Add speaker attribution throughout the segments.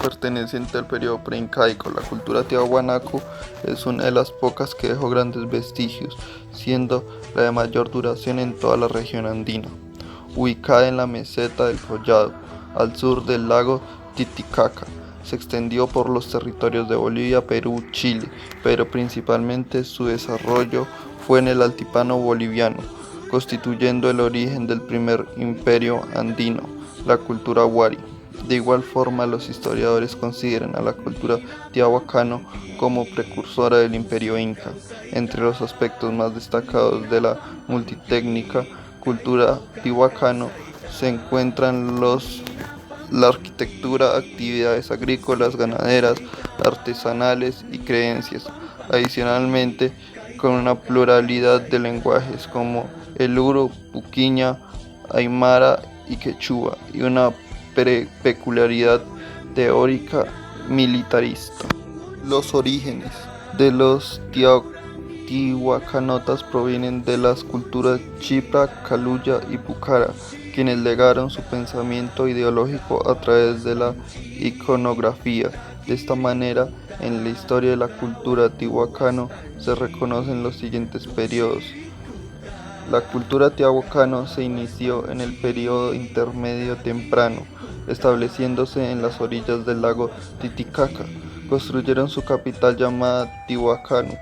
Speaker 1: Perteneciente al periodo preincaico, la cultura tiahuanaco es una de las pocas que dejó grandes vestigios, siendo la de mayor duración en toda la región andina. Ubicada en la meseta del Collado, al sur del lago Titicaca, se extendió por los territorios de Bolivia, Perú, Chile, pero principalmente su desarrollo fue en el altiplano boliviano, constituyendo el origen del primer imperio andino, la cultura huari. De igual forma, los historiadores consideran a la cultura tiahuacano como precursora del imperio inca. Entre los aspectos más destacados de la multitécnica cultura tihuacano se encuentran la arquitectura, actividades agrícolas, ganaderas, artesanales y creencias. Adicionalmente, con una pluralidad de lenguajes como el uru, puquiña, aymara y quechua, y una peculiaridad teórica militarista. Los orígenes de los tihuacanotas provienen de las culturas chipra, caluya y pucara, quienes legaron su pensamiento ideológico a través de la iconografía. De esta manera, en la historia de la cultura tihuacano se reconocen los siguientes periodos. La cultura tiahuacano se inició en el periodo intermedio temprano, estableciéndose en las orillas del lago Titicaca. Construyeron su capital llamada Tihuacano.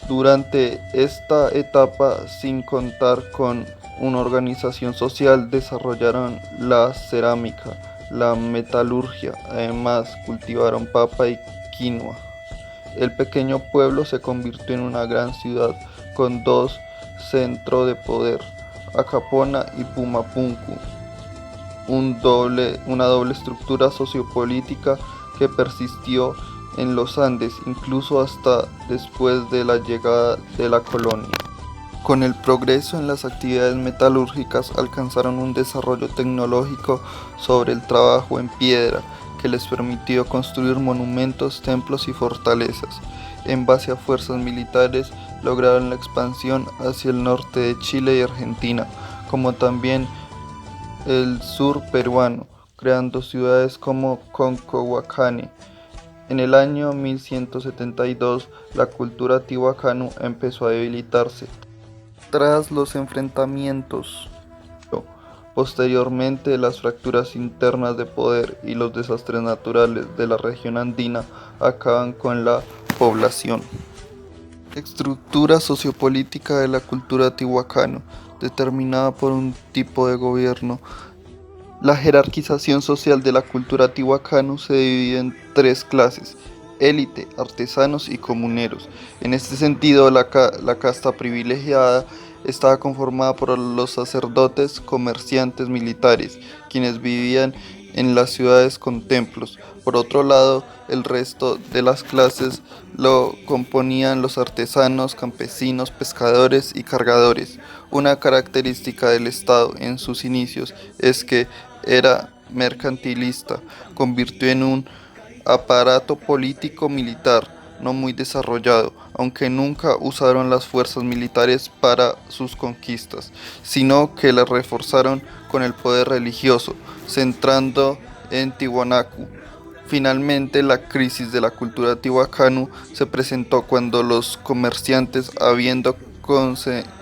Speaker 1: Durante esta etapa, sin contar con una organización social, desarrollaron la cerámica, la metalurgia, además cultivaron papa y quinoa. El pequeño pueblo se convirtió en una gran ciudad con dos centros de poder, Acapona y Pumapunku, una doble estructura sociopolítica que persistió en los Andes incluso hasta después de la llegada de la colonia. Con el progreso en las actividades metalúrgicas alcanzaron un desarrollo tecnológico sobre el trabajo en piedra que les permitió construir monumentos, templos y fortalezas. En base a fuerzas militares lograron la expansión hacia el norte de Chile y Argentina, como también el sur peruano, creando ciudades como Concohuacane. En el año 1172, la cultura tihuacano empezó a debilitarse. Tras los enfrentamientos, posteriormente las fracturas internas de poder y los desastres naturales de la región andina acaban con la población. Estructura sociopolítica de la cultura tihuacano, determinada por un tipo de gobierno. La jerarquización social de la cultura tihuacano se divide en tres clases: élite, artesanos y comuneros. En este sentido, la casta privilegiada estaba conformada por los sacerdotes, comerciantes, militares, quienes vivían en las ciudades con templos. Por otro lado, el resto de las clases lo componían los artesanos, campesinos, pescadores y cargadores. Una característica del Estado en sus inicios es que era mercantilista, convirtió en un aparato político-militar no muy desarrollado, aunque nunca usaron las fuerzas militares para sus conquistas, sino que las reforzaron con el poder religioso, centrando en Tiwanaku. Finalmente, la crisis de la cultura tihuacano se presentó cuando los comerciantes, habiendo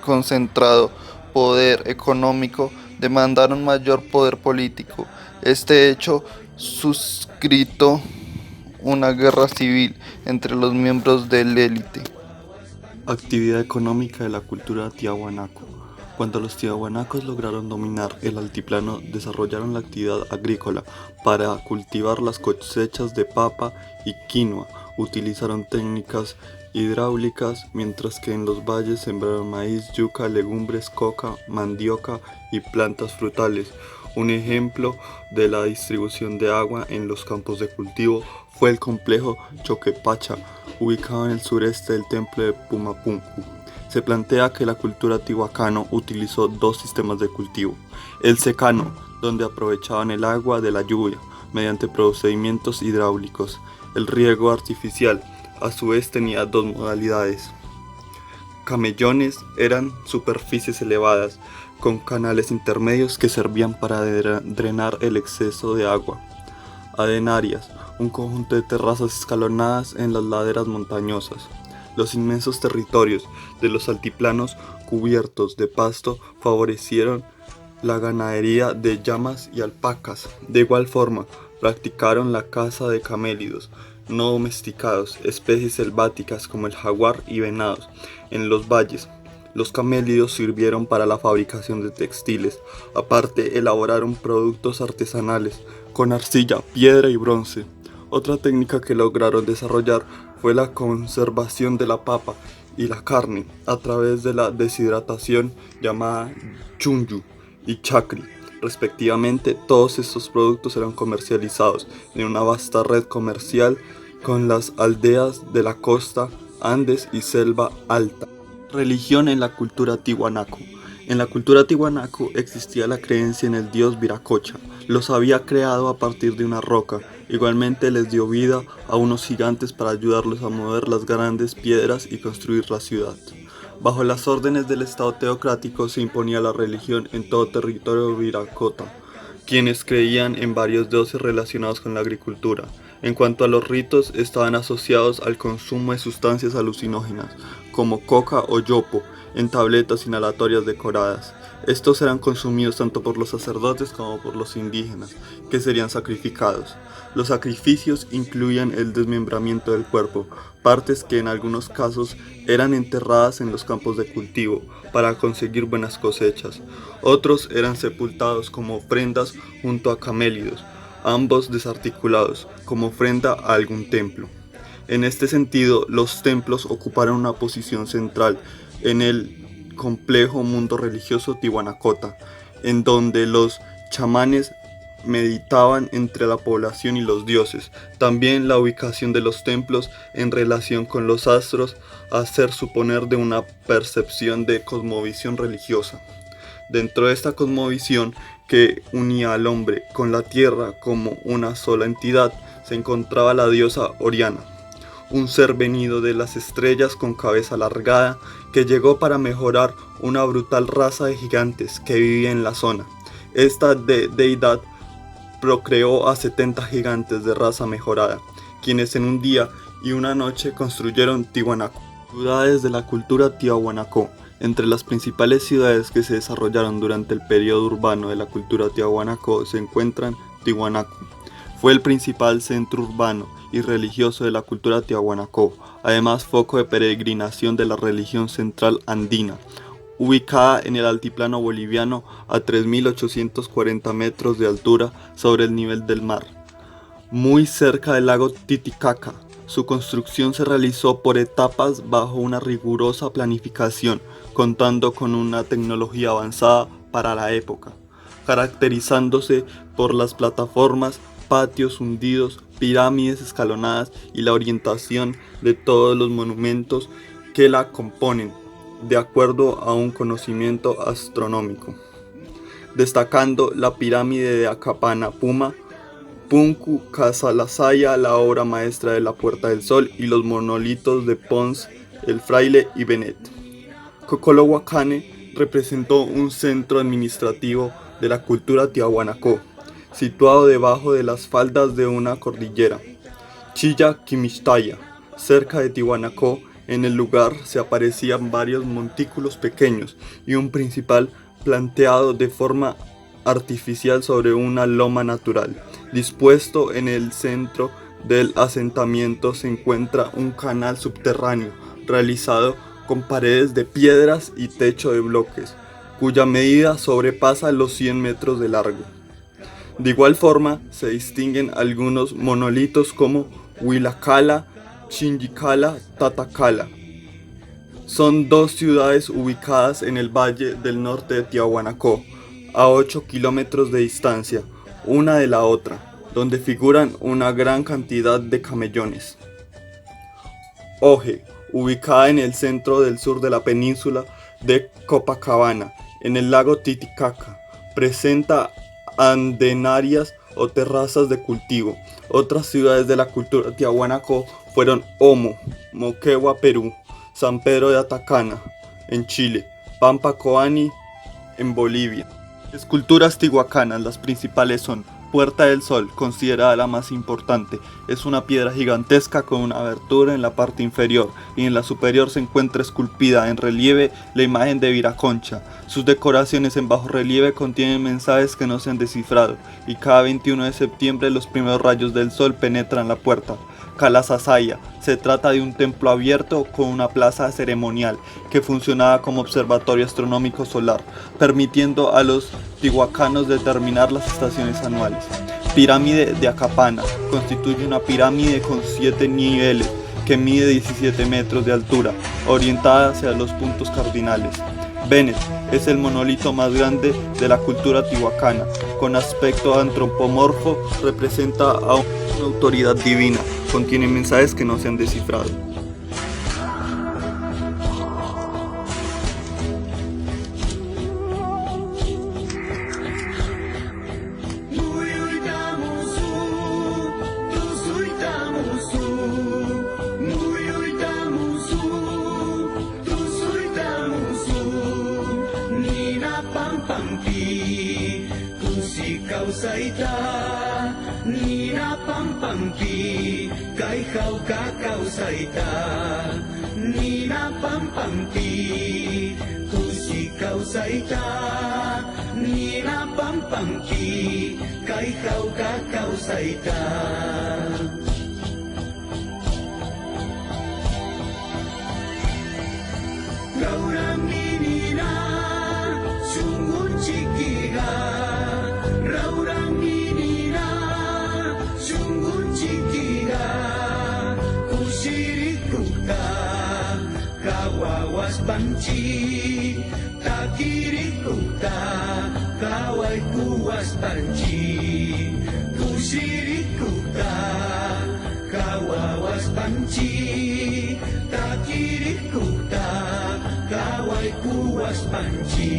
Speaker 1: concentrado poder económico, demandaron mayor poder político. Este hecho suscitó una guerra civil entre los miembros del élite.
Speaker 2: Actividad económica de la cultura tiahuanaco. Cuando los tiahuanacos lograron dominar el altiplano, desarrollaron la actividad agrícola para cultivar las cosechas de papa y quinoa. Utilizaron técnicas hidráulicas, mientras que en los valles sembraron maíz, yuca, legumbres, coca, mandioca y plantas frutales. Un ejemplo de la distribución de agua en los campos de cultivo fue el complejo Choquepacha, ubicado en el sureste del templo de Pumapunku. Se plantea que la cultura tihuacano utilizó dos sistemas de cultivo: el secano, donde aprovechaban el agua de la lluvia mediante procedimientos hidráulicos; el riego artificial, a su vez tenía dos modalidades. Camellones eran superficies elevadas, con canales intermedios que servían para drenar el exceso de agua. Adenarias, un conjunto de terrazas escalonadas en las laderas montañosas. Los inmensos territorios de los altiplanos cubiertos de pasto favorecieron la ganadería de llamas y alpacas. De igual forma, practicaron la caza de camélidos no domesticados, especies selváticas como el jaguar y venados. En los valles, los camélidos sirvieron para la fabricación de textiles. Aparte, elaboraron productos artesanales con arcilla, piedra y bronce. Otra técnica que lograron desarrollar fue la conservación de la papa y la carne a través de la deshidratación llamada chunyu y chacri. Respectivamente, todos estos productos eran comercializados en una vasta red comercial con las aldeas de la costa, Andes y Selva Alta. Religión en la cultura tiwanaku. En la cultura tiwanaku existía la creencia en el dios Viracocha. Los había creado a partir de una roca. Igualmente les dio vida a unos gigantes para ayudarlos a mover las grandes piedras y construir la ciudad. Bajo las órdenes del Estado teocrático se imponía la religión en todo territorio viracota, quienes creían en varios dioses relacionados con la agricultura. En cuanto a los ritos, estaban asociados al consumo de sustancias alucinógenas, como coca o yopo, en tabletas inhalatorias decoradas. Estos eran consumidos tanto por los sacerdotes como por los indígenas, que serían sacrificados. Los sacrificios incluían el desmembramiento del cuerpo, partes que en algunos casos eran enterradas en los campos de cultivo para conseguir buenas cosechas. Otros eran sepultados como ofrendas junto a camélidos, ambos desarticulados, como ofrenda a algún templo. En este sentido, los templos ocuparon una posición central en el complejo mundo religioso tiwanacota, en donde los chamanes meditaban entre la población y los dioses. También la ubicación de los templos en relación con los astros hacer suponer de una percepción de cosmovisión religiosa. Dentro de esta cosmovisión que unía al hombre con la tierra como una sola entidad, se encontraba la diosa Oriana, un ser venido de las estrellas con cabeza alargada que llegó para mejorar una brutal raza de gigantes que vivía en la zona. Esta deidad procreó a 70 gigantes de raza mejorada, quienes en un día y una noche construyeron Tiwanaku. Ciudades de la cultura tiahuanaco. Entre las principales ciudades que se desarrollaron durante el periodo urbano de la cultura tiahuanaco se encuentran Tiwanaku. Fue el principal centro urbano y religioso de la cultura tiahuanaco, además foco de peregrinación de la religión central andina, ubicada en el altiplano boliviano a 3.840 metros de altura sobre el nivel del mar, muy cerca del lago Titicaca. Su construcción se realizó por etapas bajo una rigurosa planificación, contando con una tecnología avanzada para la época, caracterizándose por las plataformas, patios hundidos, pirámides escalonadas y la orientación de todos los monumentos que la componen, de acuerdo a un conocimiento astronómico, destacando la pirámide de Acapana Puma, Punku Casalasaya, la obra maestra de la Puerta del Sol, y los monolitos de Pons, el Fraile y Benet. Cocolohuacane representó un centro administrativo de la cultura tiahuanaco, situado debajo de las faldas de una cordillera. Chilla Quimistaya, cerca de Tiwanaku, en el lugar se aparecían varios montículos pequeños y un principal planteado de forma artificial sobre una loma natural. Dispuesto en el centro del asentamiento se encuentra un canal subterráneo realizado con paredes de piedras y techo de bloques, cuya medida sobrepasa los 100 metros de largo. De igual forma, se distinguen algunos monolitos como Huilacala, Chinchicala, Tatacala. Son dos ciudades ubicadas en el valle del norte de Tiahuanaco, a 8 kilómetros de distancia, una de la otra, donde figuran una gran cantidad de camellones. Oje, ubicada en el centro del sur de la península de Copacabana, en el lago Titicaca, presenta andenarias o terrazas de cultivo. Otras ciudades de la cultura tiahuanaco fueron Omo, Moquegua, Perú, San Pedro de Atacama, en Chile, Pampa Koani, en Bolivia. Esculturas tihuacanas, las principales son Puerta del Sol, considerada la más importante. Es una piedra gigantesca con una abertura en la parte inferior y en la superior se encuentra esculpida en relieve la imagen de Viraconcha. Sus decoraciones en bajo relieve contienen mensajes que no se han descifrado y cada 21 de septiembre los primeros rayos del sol penetran la puerta. Calasasaya, se trata de un templo abierto con una plaza ceremonial que funcionaba como observatorio astronómico solar, permitiendo a los tihuacanos determinar las estaciones anuales. Pirámide de Acapana, constituye una pirámide con 7 niveles que mide 17 metros de altura, orientada hacia los puntos cardinales. Bennett es el monolito más grande de la cultura tihuacana, con aspecto antropomorfo, representa a una autoridad divina, contiene mensajes que no se han descifrado.
Speaker 3: Nina pampampi, kai kau kakau saita. Nina pampampi, kusi kau saita. Nina pampampi, kai kau kakau saita. Gaurang nina, sungguh cikiga. Raurang nina, sungguh cikiga. Kusirikuta, kawawas banci. Takirikuta, kawai kuwas banci. Kusirikuta, kawawas banci. Takirikuta, kawai kuwas banci.